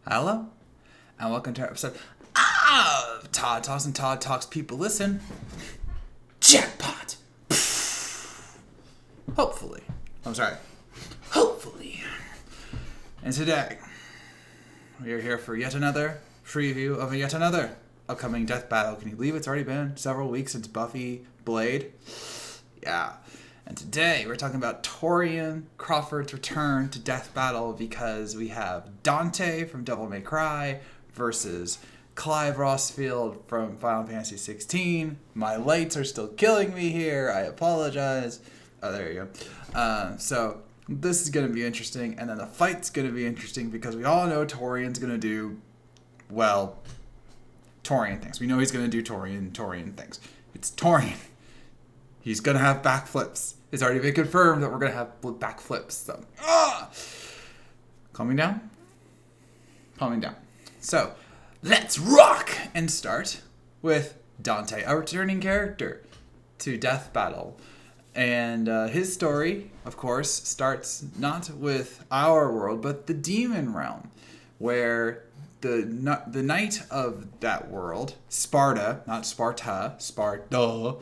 Hello, and welcome to our episode of Todd Talks and Todd Talks. People listen. Jackpot! Hopefully. I'm sorry. Hopefully. And today, we are here for yet another preview of yet another upcoming death battle. Can you believe it's already been several weeks since Buffy Blade? Yeah. And today, we're talking about Torian Crawford's return to death battle because we have Dante from Devil May Cry versus Clive Rosfield from Final Fantasy 16. My lights are still killing me here. I apologize. Oh, there you go. So this is going to be interesting. And then the fight's going to be interesting because we all know Torian's going to do, well, Torian things. We know he's going to do Torian things. It's Torian. He's going to have backflips. It's already been confirmed that we're going to have backflips. So, calming down. Calming down. So, let's rock and start with Dante, a returning character to Death Battle. And his story, of course, starts not with our world, but the demon realm, where the knight of that world, Sparta, not Sparta, Sparta,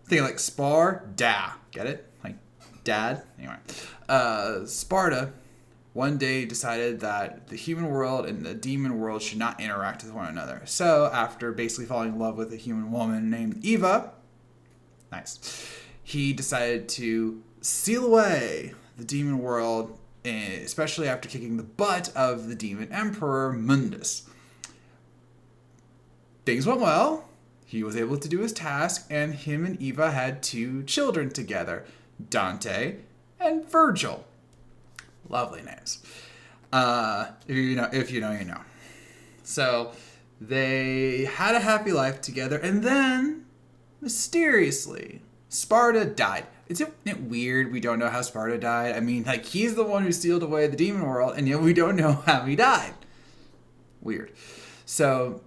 think like Sparda, get it? Like dad? Anyway. Sparta one day decided that the human world and the demon world should not interact with one another. So after basically falling in love with a human woman named Eva, nice, he decided to seal away the demon world, especially after kicking the butt of the demon emperor Mundus. Things went well. He was able to do his task, and him and Eva had 2 children together, Dante and Virgil. Lovely names. If you know, you know. So they had a happy life together, and then mysteriously, Sparta died. Isn't it weird we don't know how Sparta died? I mean, like, he's the one who sealed away the demon world, and yet we don't know how he died. Weird. So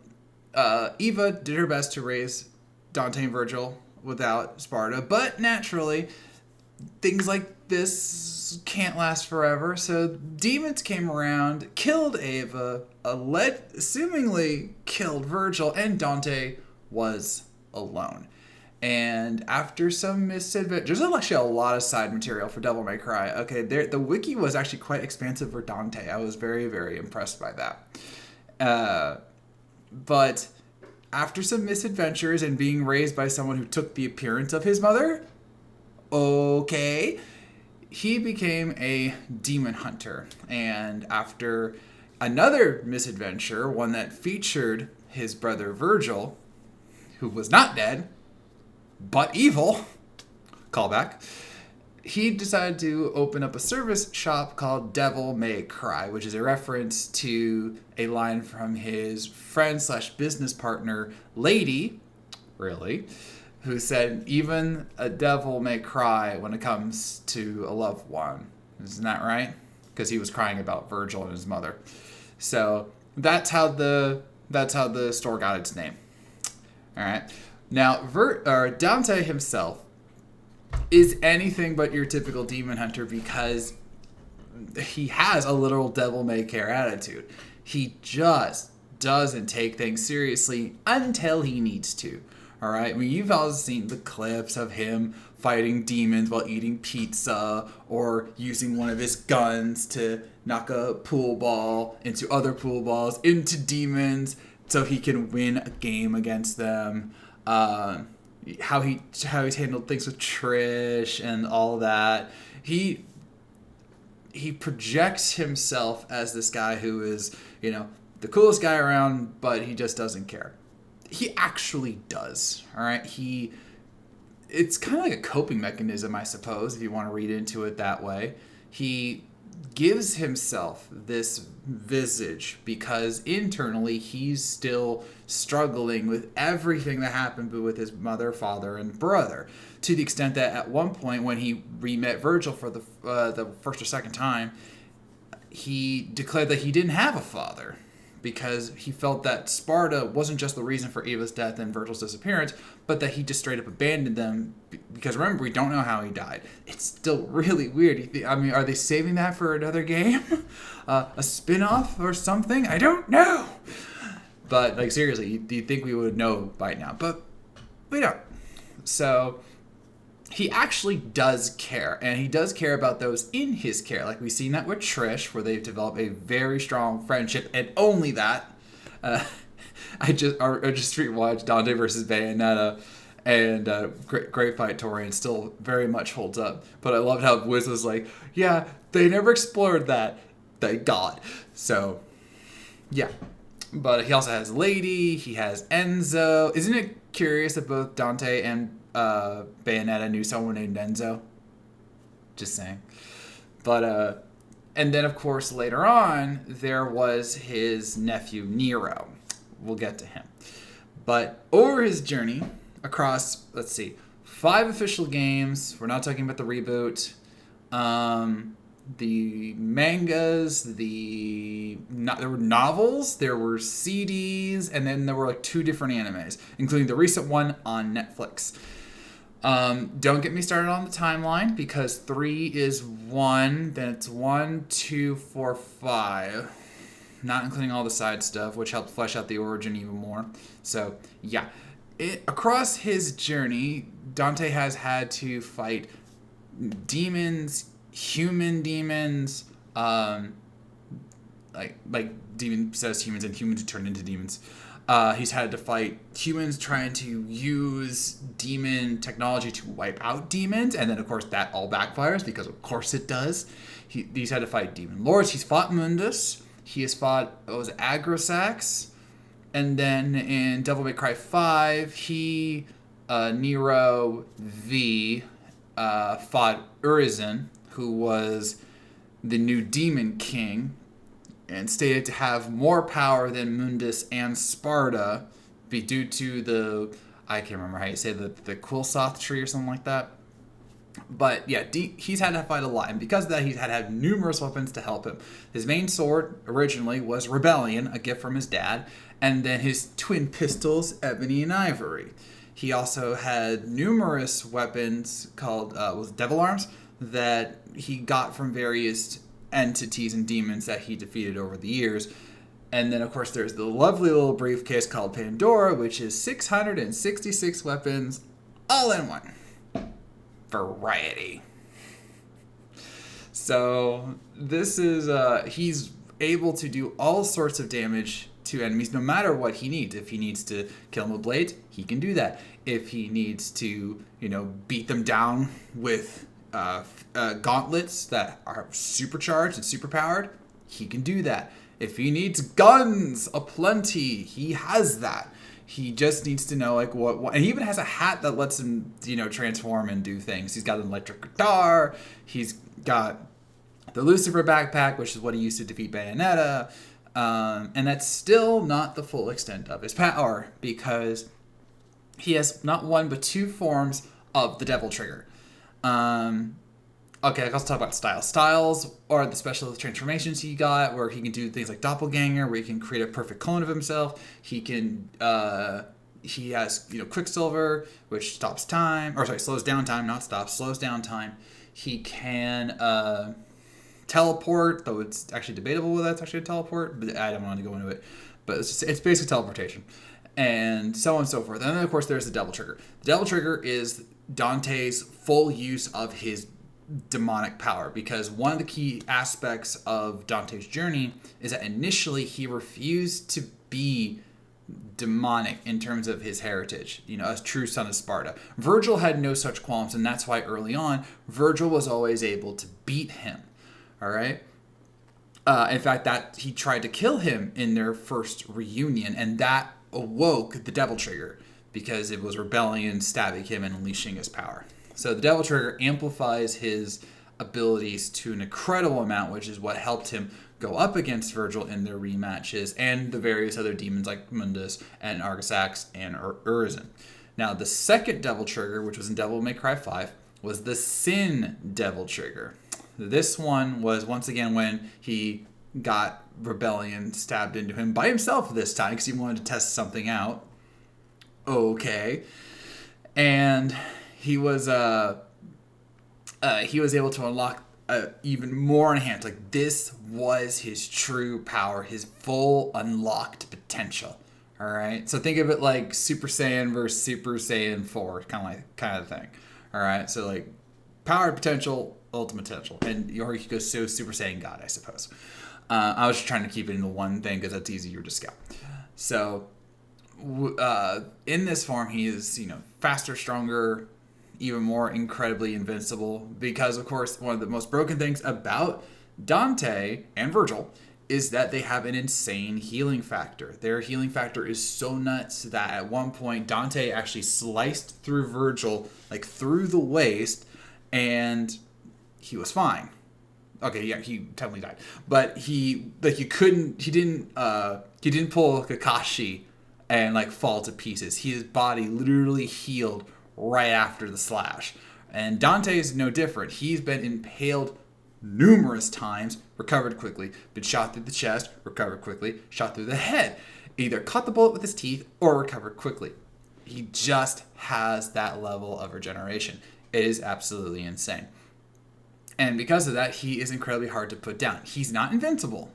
Eva did her best to raise Dante and Virgil without Sparta, but naturally, things like this can't last forever. So demons came around, killed Eva, assumingly killed Virgil, and Dante was alone. And after some misadventures, there's actually a lot of side material for Devil May Cry. Okay, the wiki was actually quite expansive for Dante. I was very, very impressed by that. But after some misadventures and being raised by someone who took the appearance of his mother, he became a demon hunter. And after another misadventure, one that featured his brother Virgil, who was not dead, but evil, callback, he decided to open up a service shop called Devil May Cry, which is a reference to a line from his friend / business partner, Lady, really, who said, even a devil may cry when it comes to a loved one. Isn't that right? Because he was crying about Virgil and his mother. So that's how the store got its name. All right. Now, Dante himself is anything but your typical demon hunter because he has a literal devil may care attitude. He just doesn't take things seriously until he needs to. All right? I mean, you've all seen the clips of him fighting demons while eating pizza or using one of his guns to knock a pool ball into other pool balls into demons so he can win a game against them. How he's handled things with Trish and all that. He projects himself as this guy who is, the coolest guy around, but he just doesn't care. He actually does. All right. It's kind of like a coping mechanism, I suppose, if you want to read into it that way. He gives himself this visage because internally he's still struggling with everything that happened with his mother, father, and brother, to the extent that at one point when he re-met Virgil for the first or second time, he declared that he didn't have a father because he felt that Sparta wasn't just the reason for Ava's death and Virgil's disappearance, but that he just straight up abandoned them. Because remember, we don't know how he died. It's still really weird. I mean, are they saving that for another game? A spin-off or something? I don't know. But, like, seriously, do you think we would know by now? But we don't. So he actually does care, and he does care about those in his care. Like, we've seen that with Trish, where they've developed a very strong friendship, and only that. I just rewatched Dante versus Bayonetta, and great fight, Torian still very much holds up. But I loved how Wiz was like, yeah, they never explored that. Thank God. So, yeah. But he also has Lady, he has Enzo. Isn't it curious that both Dante and Bayonetta knew someone named Enzo? Just saying. But, and then of course later on, there was his nephew Nero. We'll get to him. But over his journey across, 5 official games, we're not talking about the reboot, the mangas, there were novels, there were CDs, and then there were 2 different animes, including the recent one on Netflix. Don't get me started on the timeline, because 3 is 1, then it's 1, 2, 4, 5, not including all the side stuff, which helped flesh out the origin even more. So, yeah. Across his journey, Dante has had to fight demons, human demons, like demon says humans and humans turn into demons. He's had to fight humans trying to use demon technology to wipe out demons, and then of course that all backfires, because of course it does. He's had to fight demon lords. He's fought Mundus. He has fought Agrosax, and then in Devil May Cry 5, Nero V fought Urizen, who was the new demon king, and stated to have more power than Mundus and Sparta, due to I can't remember how you say the Quillsoth tree or something like that. But yeah, he's had to fight a lot, and because of that, he's had to have numerous weapons to help him. His main sword originally was Rebellion, a gift from his dad, and then his twin pistols, Ebony and Ivory. He also had numerous weapons called Devil Arms that he got from various entities and demons that he defeated over the years. And then, of course, there's the lovely little briefcase called Pandora, which is 666 weapons all in one. Variety. So this is he's able to do all sorts of damage to enemies no matter what he needs. If he needs to kill them with blades, he can do that. If he needs to, beat them down with gauntlets that are supercharged and superpowered, he can do that. If he needs guns aplenty, he has that. He just needs to know what and he even has a hat that lets him, transform and do things. He's got an electric guitar. He's got the Lucifer backpack, which is what he used to defeat Bayonetta. And that's still not the full extent of his power, because he has not 1 but 2 forms of the Devil Trigger. Okay, let's talk about styles. Styles are the special transformations he got, where he can do things like Doppelganger, where he can create a perfect clone of himself. He can, he has, Quicksilver, which stops time, slows down time, not stops, slows down time. He can, teleport, though it's actually debatable whether that's actually a teleport, but I don't want to go into it. But it's basically teleportation, and so on and so forth. And then, of course, there's the Devil Trigger. The Devil Trigger is Dante's full use of his demonic power, because one of the key aspects of Dante's journey is that initially he refused to be demonic in terms of his heritage, a true son of Sparta. Virgil had no such qualms, and that's why early on Virgil was always able to beat him. All right. In fact, that he tried to kill him in their first reunion, and that awoke the Devil Trigger, because it was Rebellion stabbing him and unleashing his power. So the Devil Trigger amplifies his abilities to an incredible amount, which is what helped him go up against Virgil in their rematches, and the various other demons like Mundus and Argosax and Urizen. Now, the second Devil Trigger, which was in Devil May Cry 5, was the Sin Devil Trigger. This one was, once again, when he got rebellion stabbed into him by himself this time because he wanted to test something out. Okay. And he was able to unlock even more enhanced. Like, this was his true power, his full unlocked potential. All right. So think of it like Super Saiyan versus Super Saiyan 4, kind of thing. All right. So like power, potential, ultimate potential, and or you could go Super Saiyan God, I suppose. I was just trying to keep it into one thing because that's easier to scale. So in this form, he is, faster, stronger, even more incredibly invincible, because of course one of the most broken things about Dante and Virgil is that they have an insane healing factor. Their healing factor is so nuts that at one point Dante actually sliced through Virgil, like through the waist, and he was fine. Okay, yeah, he technically died, but he didn't pull Kakashi and like fall to pieces. His body literally healed right after the slash. And Dante is no different. He's been impaled numerous times, recovered quickly, been shot through the chest, recovered quickly, shot through the head, either caught the bullet with his teeth or recovered quickly. He just has that level of regeneration. It is absolutely insane. And because of that, he is incredibly hard to put down. He's not invincible.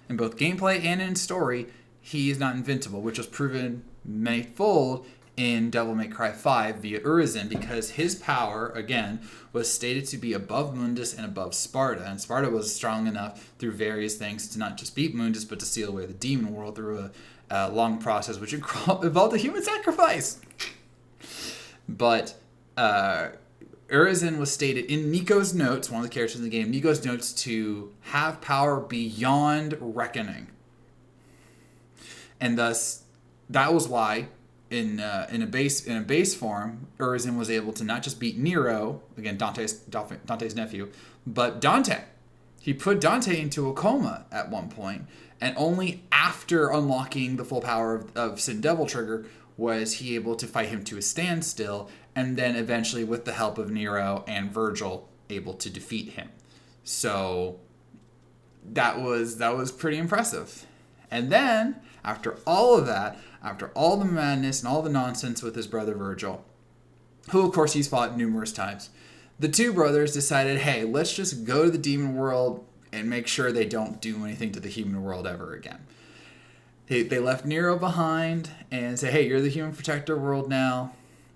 In both gameplay and in story, he is not invincible, which was proven manifold in Devil May Cry 5 via Urizen, because his power, again, was stated to be above Mundus and above Sparta. And Sparta was strong enough through various things to not just beat Mundus, but to seal away the demon world through a long process, which involved a human sacrifice. But Urizen was stated in Nico's notes, one of the characters in the game, Nico's notes, to have power beyond reckoning. And thus, that was why in a base form, Urizen was able to not just beat Nero, again Dante's nephew, but Dante. He put Dante into a coma at one point, and only after unlocking the full power of Sin Devil Trigger was he able to fight him to a standstill, and then eventually, with the help of Nero and Virgil, able to defeat him. So that was pretty impressive. And then, after all of that, after all the madness and all the nonsense with his brother Virgil, who of course he's fought numerous times, the two brothers decided, hey, let's just go to the demon world and make sure they don't do anything to the human world ever again. They left Nero behind and say, hey, you're the human protector world now.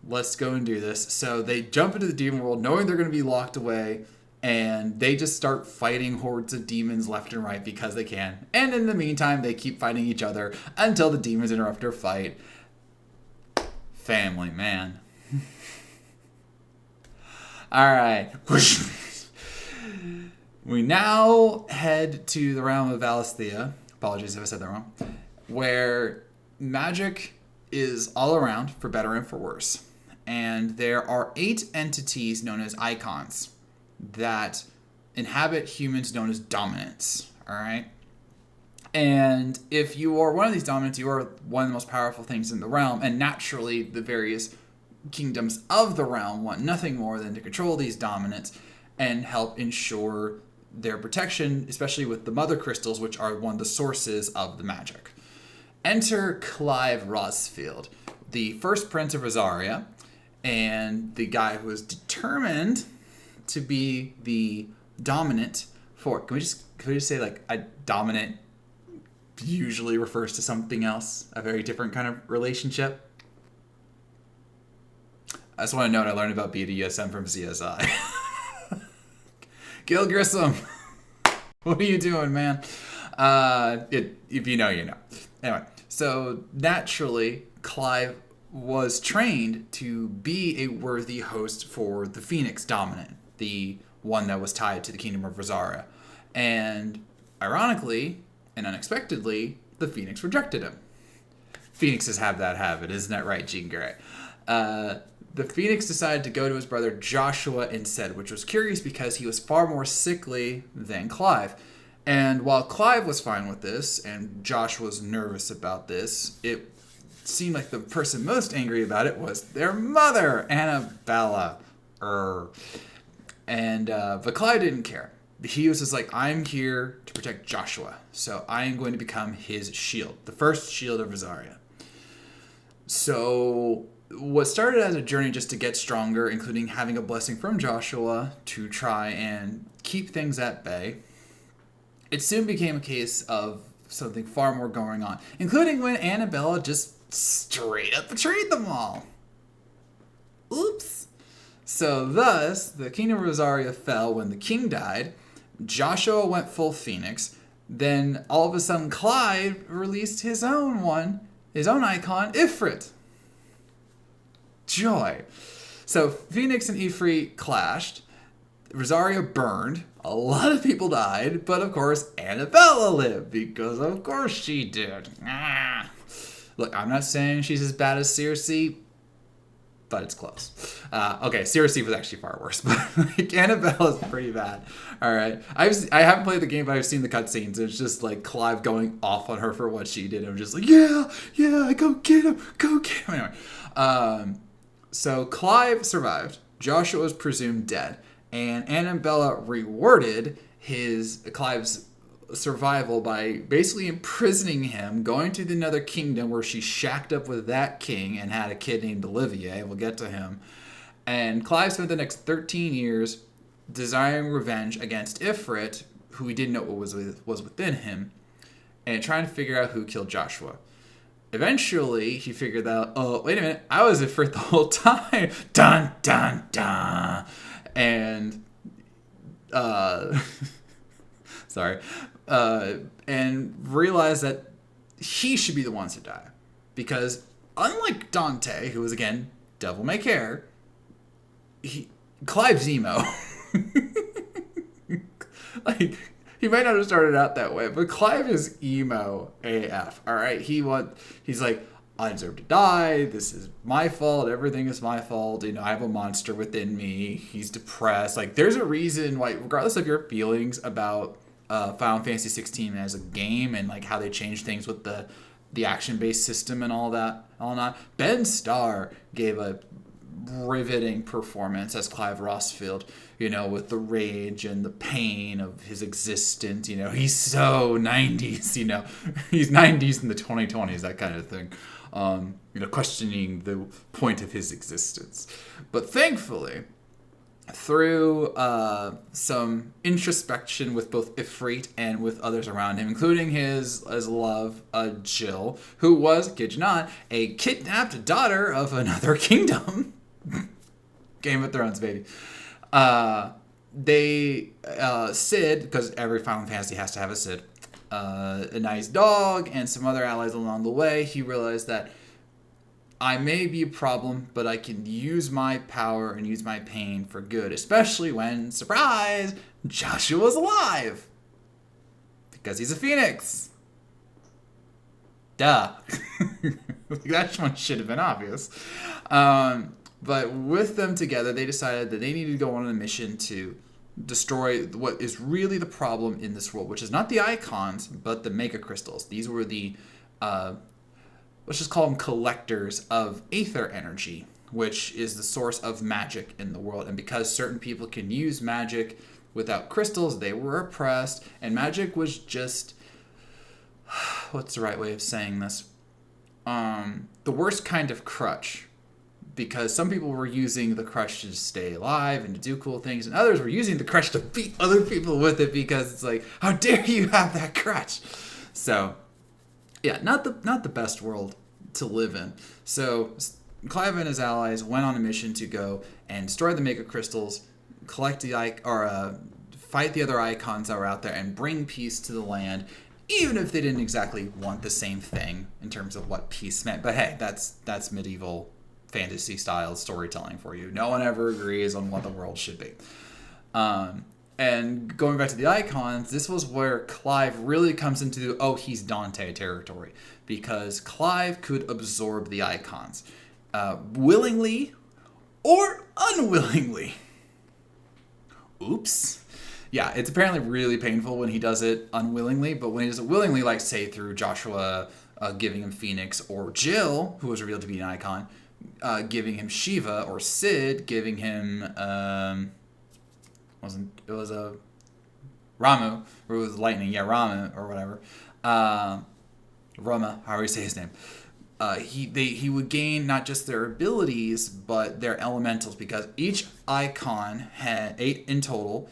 Let's go and do this. So they jump into the demon world knowing they're going to be locked away, and they just start fighting hordes of demons left and right because they can. And in the meantime, they keep fighting each other until the demons interrupt their fight. Family, man. All right. We now head to the realm of Valisthea. Apologies if I said that wrong. Where magic is all around, for better and for worse. And there are 8 entities known as icons that inhabit humans known as dominants. All right. And if you are one of these dominants, you are one of the most powerful things in the realm. And naturally, the various kingdoms of the realm want nothing more than to control these dominants and help ensure their protection, especially with the mother crystals, which are one of the sources of the magic. Enter Clive Rosfield, the first prince of Rosaria, and the guy who was determined to be the dominant for. Can we just say like a dominant usually refers to something else, a very different kind of relationship? I just want to note I learned about BDSM from CSI. Gil Grissom, what are you doing, man? If you know, you know. Anyway, so naturally, Clive was trained to be a worthy host for the Phoenix Dominant, the one that was tied to the Kingdom of Rosaria. And ironically and unexpectedly, the Phoenix rejected him. Phoenixes have that habit, isn't that right, Jean Grey? The Phoenix decided to go to his brother Joshua instead, which was curious because he was far more sickly than Clive. And while Clive was fine with this, and Josh was nervous about this, it seemed like the person most angry about it was their mother, Annabella. But Clive didn't care, he was just like, I'm here to protect Joshua, so I am going to become his shield, the first shield of Rosaria. So what started as a journey just to get stronger, including having a blessing from Joshua to try and keep things at bay, it soon became a case of something far more going on, including when Annabella just straight up betrayed them all. Oops. So thus, the kingdom of Rosaria fell when the king died, Joshua went full Phoenix, then all of a sudden Clive released his own icon, Ifrit. Joy. So Phoenix and Ifrit clashed, Rosaria burned, a lot of people died, but of course Annabella lived, because of course she did. Look, I'm not saying she's as bad as Circe, but it's close. Okay, Circe was actually far worse, but like, Annabella's pretty bad. All right, I haven't played the game, but I've seen the cutscenes. It's just like Clive going off on her for what she did. I'm just like, yeah, go get him. Anyway, so Clive survived. Joshua was presumed dead, and Annabella rewarded Clive's survival by basically imprisoning him, going to another kingdom where she shacked up with that king and had a kid named Olivier. We'll get to him. And Clive spent the next 13 years desiring revenge against Ifrit, who he didn't know what was within him, and trying to figure out who killed Joshua. Eventually, he figured out, oh, wait a minute, I was Ifrit the whole time. Dun, dun, dun. And, sorry. And realized that he should be the ones to die. Because unlike Dante, who was, again, devil may care, Clive's emo. Like, he might not have started out that way, but Clive is emo AF, all right? He's like, I deserve to die. This is my fault. Everything is my fault. You know, I have a monster within me. He's depressed. Like, there's a reason why, regardless of your feelings about Final Fantasy 16 as a game and like how they changed things with the action-based system and all that, Ben Starr gave a riveting performance as Clive Rosfield, you know, with the rage and the pain of his existence. You know, he's so 90s, you know, he's 90s in the 2020s, that kind of thing. You know, questioning the point of his existence. But thankfully, through some introspection with both Ifrit and with others around him, including his love, Jill, who was, kid you not, a kidnapped daughter of another kingdom. Game of Thrones, baby. Sid, because every Final Fantasy has to have a Sid, a nice dog, and some other allies along the way, he realized that I may be a problem, but I can use my power and use my pain for good, especially when, surprise, Joshua's alive. Because he's a phoenix. Duh. That one should have been obvious. But with them together, they decided that they needed to go on a mission to destroy what is really the problem in this world, which is not the icons, but the mega crystals. These were the, let's just call them collectors of aether energy, which is the source of magic in the world. And because certain people can use magic without crystals, they were oppressed. And magic was just, what's the right way of saying this? The worst kind of crutch. Because some people were using the crutch to stay alive and to do cool things, and others were using the crutch to beat other people with it because it's like, how dare you have that crutch? So, yeah, not the best world to live in. So Clive and his allies went on a mission to go and destroy the mega crystals, collect fight the other icons that were out there, and bring peace to the land. Even if they didn't exactly want the same thing in terms of what peace meant, but hey, that's medieval fantasy style storytelling for you. No one ever agrees on what the world should be. And going back to the icons, this was where Clive really comes into he's Dante territory, because Clive could absorb the icons willingly or unwillingly. Oops. Yeah, it's apparently really painful when he does it unwillingly, but when he does it willingly, like say through Joshua giving him Phoenix, or Jill, who was revealed to be an icon, giving him Shiva, or Sid giving him Ramu, or it was lightning, yeah, Ramu or whatever, Rama, however you say his name. He would gain not just their abilities but their elementals, because each icon had 8 in total,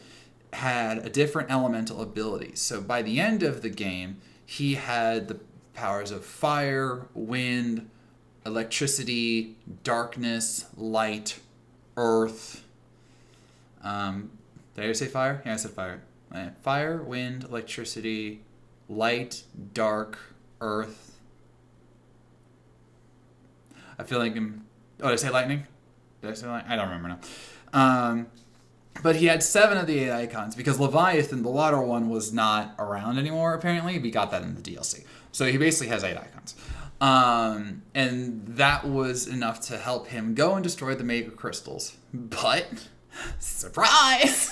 had a different elemental ability. So by the end of the game, he had the powers of fire, wind, electricity, darkness, light, earth. Did I say fire? Yeah, I said fire. Fire, wind, electricity, light, dark, earth. I feel like I'm... Oh, did I say lightning? Did I say lightning? I don't remember now. But he had 7 of the 8 icons, because Leviathan, the water one, was not around anymore, apparently. We got that in the DLC. So he basically has 8 icons. And that was enough to help him go and destroy the Mega Crystals. But, surprise!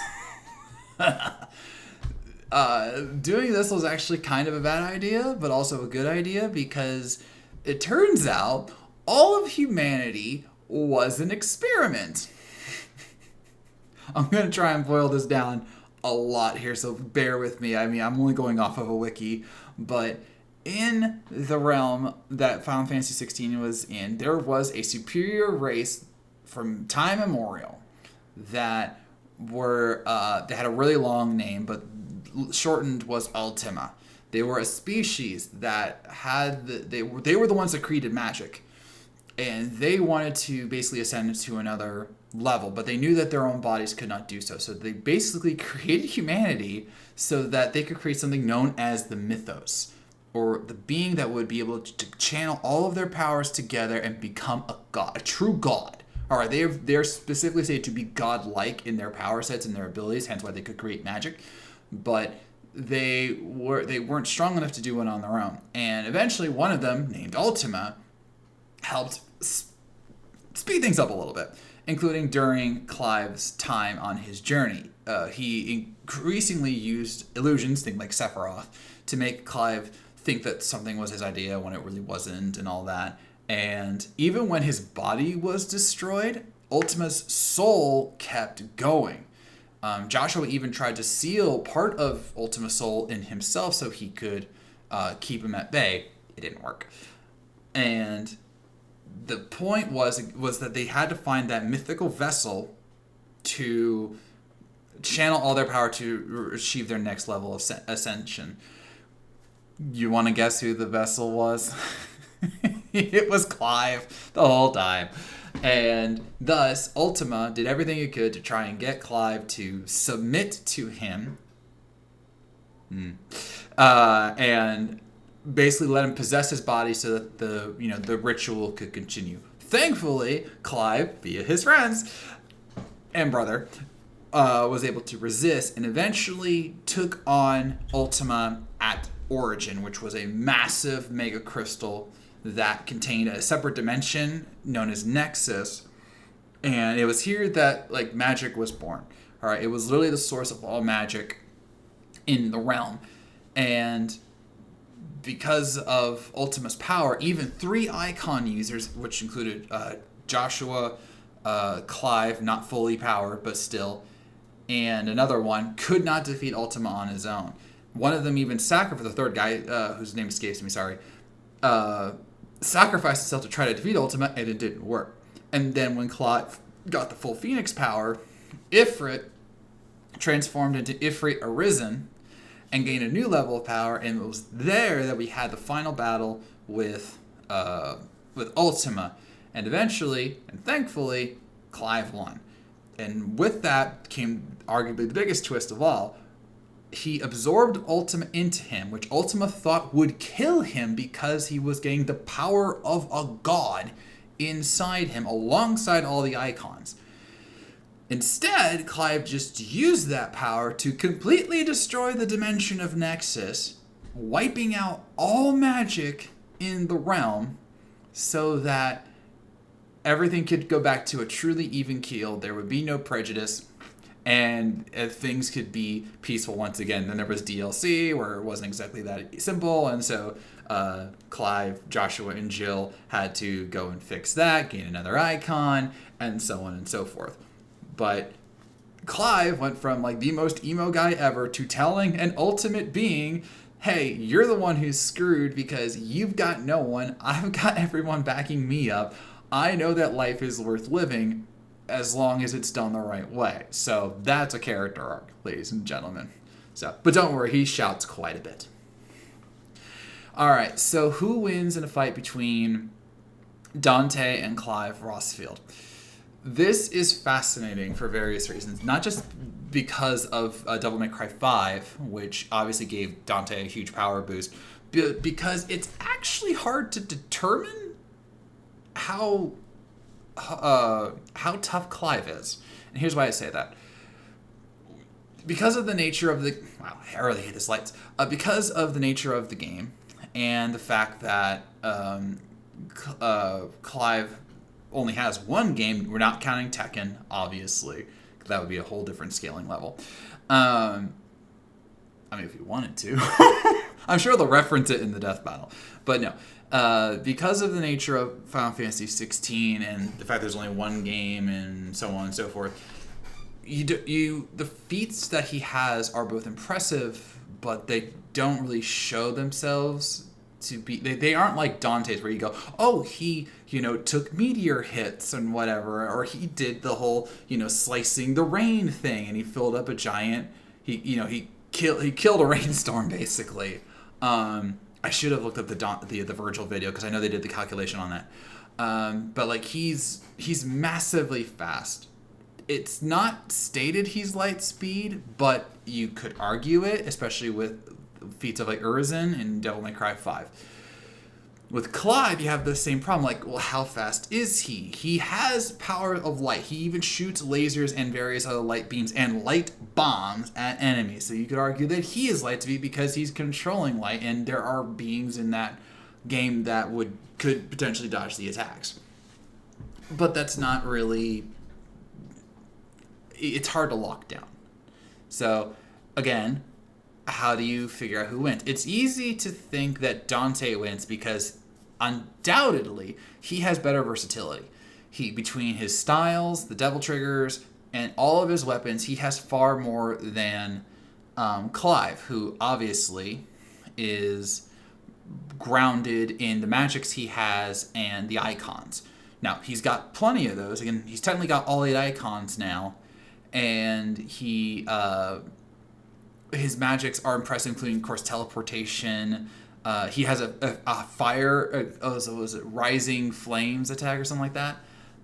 Doing this was actually kind of a bad idea, but also a good idea, because it turns out all of humanity was an experiment. I'm going to try and boil this down a lot here, so bear with me. I mean, I'm only going off of a wiki, but in the realm that Final Fantasy 16 was in, there was a superior race from time immemorial that they had a really long name, but shortened was Ultima. They were a species that they were the ones that created magic, and they wanted to basically ascend to another level, but they knew that their own bodies could not do so. So they basically created humanity so that they could create something known as the mythos, or the being that would be able to channel all of their powers together and become a god, a true god. All right, they're specifically said to be godlike in their power sets and their abilities, hence why they could create magic, but they weren't strong enough to do it on their own. And eventually, one of them, named Ultima, helped speed things up a little bit, including during Clive's time on his journey. He increasingly used illusions, things like Sephiroth, to make Clive think that something was his idea when it really wasn't, and all that. And even when his body was destroyed, Ultima's soul kept going. Joshua even tried to seal part of Ultima's soul in himself so he could keep him at bay. It didn't work. And the point was that they had to find that mythical vessel to channel all their power to achieve their next level of ascension. You want to guess who the vessel was? It was Clive the whole time. And thus, Ultima did everything he could to try and get Clive to submit to him. And basically let him possess his body so that the ritual could continue. Thankfully, Clive, via his friends and brother, was able to resist and eventually took on Ultima at Origin, which was a massive mega crystal that contained a separate dimension known as Nexus. And it was here that magic was born. All right, it was literally the source of all magic in the realm. And because of Ultima's power, even 3 icon users, which included Joshua, Clive, not fully powered, but still, and another one, could not defeat Ultima on his own. One of them even sacrificed, the third guy, whose name escapes me, sorry, sacrificed himself to try to defeat Ultima, and it didn't work. And then when Clive got the full Phoenix power, Ifrit transformed into Ifrit Arisen and gained a new level of power, and it was there that we had the final battle with Ultima. And eventually, and thankfully, Clive won. And with that came arguably the biggest twist of all. He absorbed Ultima into him, which Ultima thought would kill him because he was getting the power of a god inside him alongside all the icons. Instead, Clive just used that power to completely destroy the dimension of Nexus, wiping out all magic in the realm so that everything could go back to a truly even keel. There would be no prejudice, and things could be peaceful once again. Then there was DLC, where it wasn't exactly that simple, and so Clive, Joshua, and Jill had to go and fix that, gain another icon, and so on and so forth. But Clive went from like the most emo guy ever to telling an ultimate being, hey, you're the one who's screwed because you've got no one. I've got everyone backing me up. I know that life is worth living as long as it's done the right way. So that's a character arc, ladies and gentlemen. So, but don't worry, he shouts quite a bit. All right, so who wins in a fight between Dante and Clive Rosfield? This is fascinating for various reasons, not just because of Devil May Cry 5, which obviously gave Dante a huge power boost, but because it's actually hard to determine how tough Clive is. And here's why I say that. Because of the nature of the... Wow, I really hate this lights. Because of the nature of the game and the fact that Clive only has one game, we're not counting Tekken, obviously. That would be a whole different scaling level. I mean, if you wanted to. I'm sure they'll reference it in the death battle. But no. Because of the nature of Final Fantasy 16 and the fact there's only one game and so on and so forth, the feats that he has are both impressive, but they don't really show themselves to be... They aren't like Dante's where you go, oh, he, took meteor hits and whatever, or he did the whole, slicing the rain thing and he filled up a giant... He killed a rainstorm, basically. I should have looked up the Virgil video because I know they did the calculation on that. But like he's massively fast. It's not stated he's light speed, but you could argue it, especially with feats of like Urizen in Devil May Cry 5. With Clive, you have the same problem. Like, well, how fast is he? He has power of light. He even shoots lasers and various other light beams and light bombs at enemies. So you could argue that he is light speed because he's controlling light, and there are beings in that game that could potentially dodge the attacks. But that's not really... It's hard to lock down. So, again, how do you figure out who wins? It's easy to think that Dante wins because undoubtedly he has better versatility. Between his styles, the devil triggers, and all of his weapons, he has far more than Clive, who obviously is grounded in the magics he has and the icons. Now, he's got plenty of those. Again, he's technically got all 8 icons now, and his magics are impressive, including, of course, teleportation. He has a fire, was it Rising Flames attack or something like that,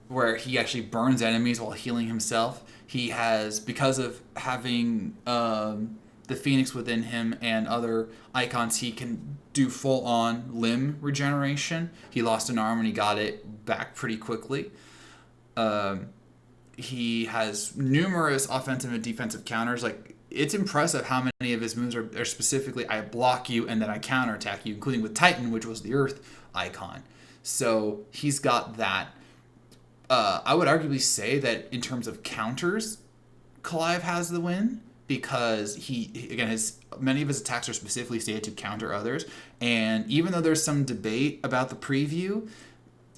where he actually burns enemies while healing himself. He has, because of having the Phoenix within him and other icons, he can do full-on limb regeneration. He lost an arm and he got it back pretty quickly. He has numerous offensive and defensive counters. Like, it's impressive how many of his moves are specifically, I block you and then I counterattack you, including with Titan, which was the Earth icon. So he's got that. I would arguably say that in terms of counters, Clive has the win because many of his attacks are specifically stated to counter others. And even though there's some debate about the preview,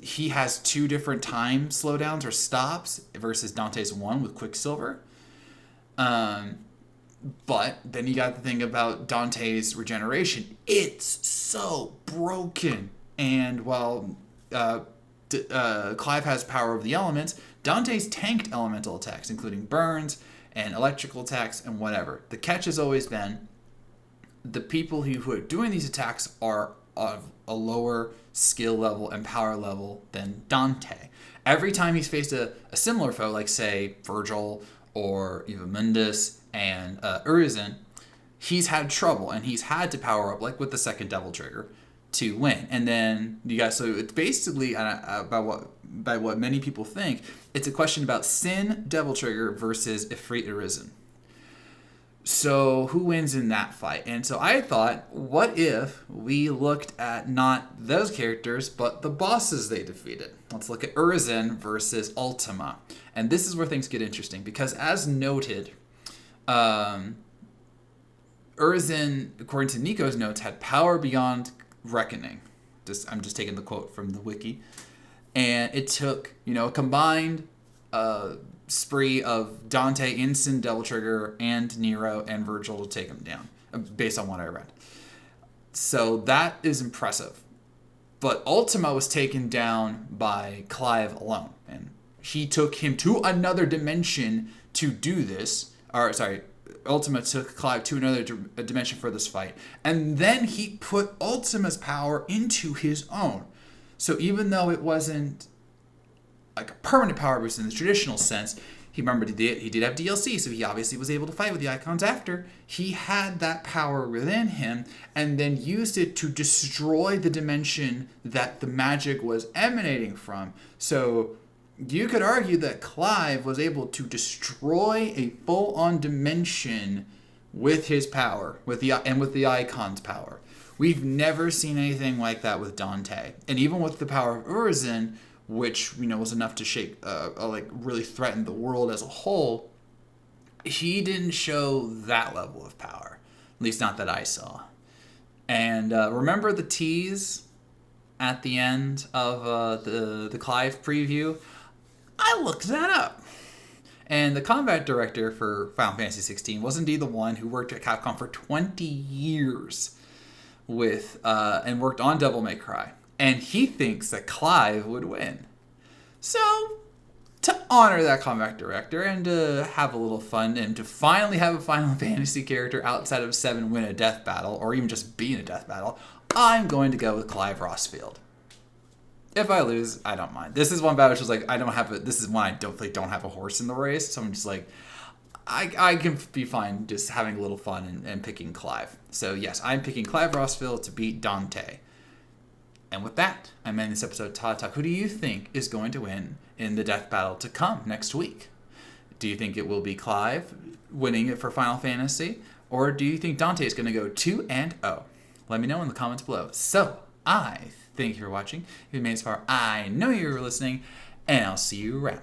he has 2 different time slowdowns or stops versus Dante's 1 with Quicksilver. But then you got the thing about Dante's regeneration. It's so broken. And while Clive has power over the elements, Dante's tanked elemental attacks, including burns and electrical attacks and whatever. The catch has always been the people who are doing these attacks are of a lower skill level and power level than Dante. Every time he's faced a similar foe, like, say, Virgil or even Mundus and Urizen, he's had trouble, and he's had to power up, like with the second Devil Trigger, to win. And then so it's basically, by what many people think, it's a question about Sin Devil Trigger versus Ifrit Urizen. So who wins in that fight? And so I thought, what if we looked at not those characters, but the bosses they defeated? Let's look at Urizen versus Ultima. And this is where things get interesting, because as noted, Urizen, according to Nico's notes, had power beyond reckoning. I'm just taking the quote from the wiki. And it took, a combined spree of Dante, Instant, Devil Trigger, and Nero and Virgil to take him down, based on what I read. So that is impressive. But Ultima was taken down by Clive alone, and he took him to another dimension to do this. Or, sorry, Ultima took Clive to another dimension for this fight. And then he put Ultima's power into his own. So even though it wasn't like a permanent power boost in the traditional sense, he did have DLC, so he obviously was able to fight with the icons after. He had that power within him and then used it to destroy the dimension that the magic was emanating from. So you could argue that Clive was able to destroy a full-on dimension with his power, with the icon's power. We've never seen anything like that with Dante. And even with the power of Urizen, which was enough to shake, really threaten the world as a whole, he didn't show that level of power, at least not that I saw. And remember the tease at the end of the Clive preview? I looked that up. And the combat director for Final Fantasy XVI was indeed the one who worked at Capcom for 20 years and worked on Devil May Cry. And he thinks that Clive would win. So, to honor that combat director and to have a little fun and to finally have a Final Fantasy character outside of 7 win a death battle, or even just be in a death battle, I'm going to go with Clive Rosfield. If I lose, I don't mind. This is one battle which was this is one I don't have a horse in the race, so I'm just like, I can be fine just having a little fun and picking Clive. So yes, I'm picking Clive Rosfield to beat Dante. And with that, I'm ending this episode of Todd Talk. Who do you think is going to win in the death battle to come next week? Do you think it will be Clive winning it for Final Fantasy? Or do you think Dante is going to go 2-0? Let me know in the comments below. So, I thank you for watching. If you made this far, I know you were listening, and I'll see you around.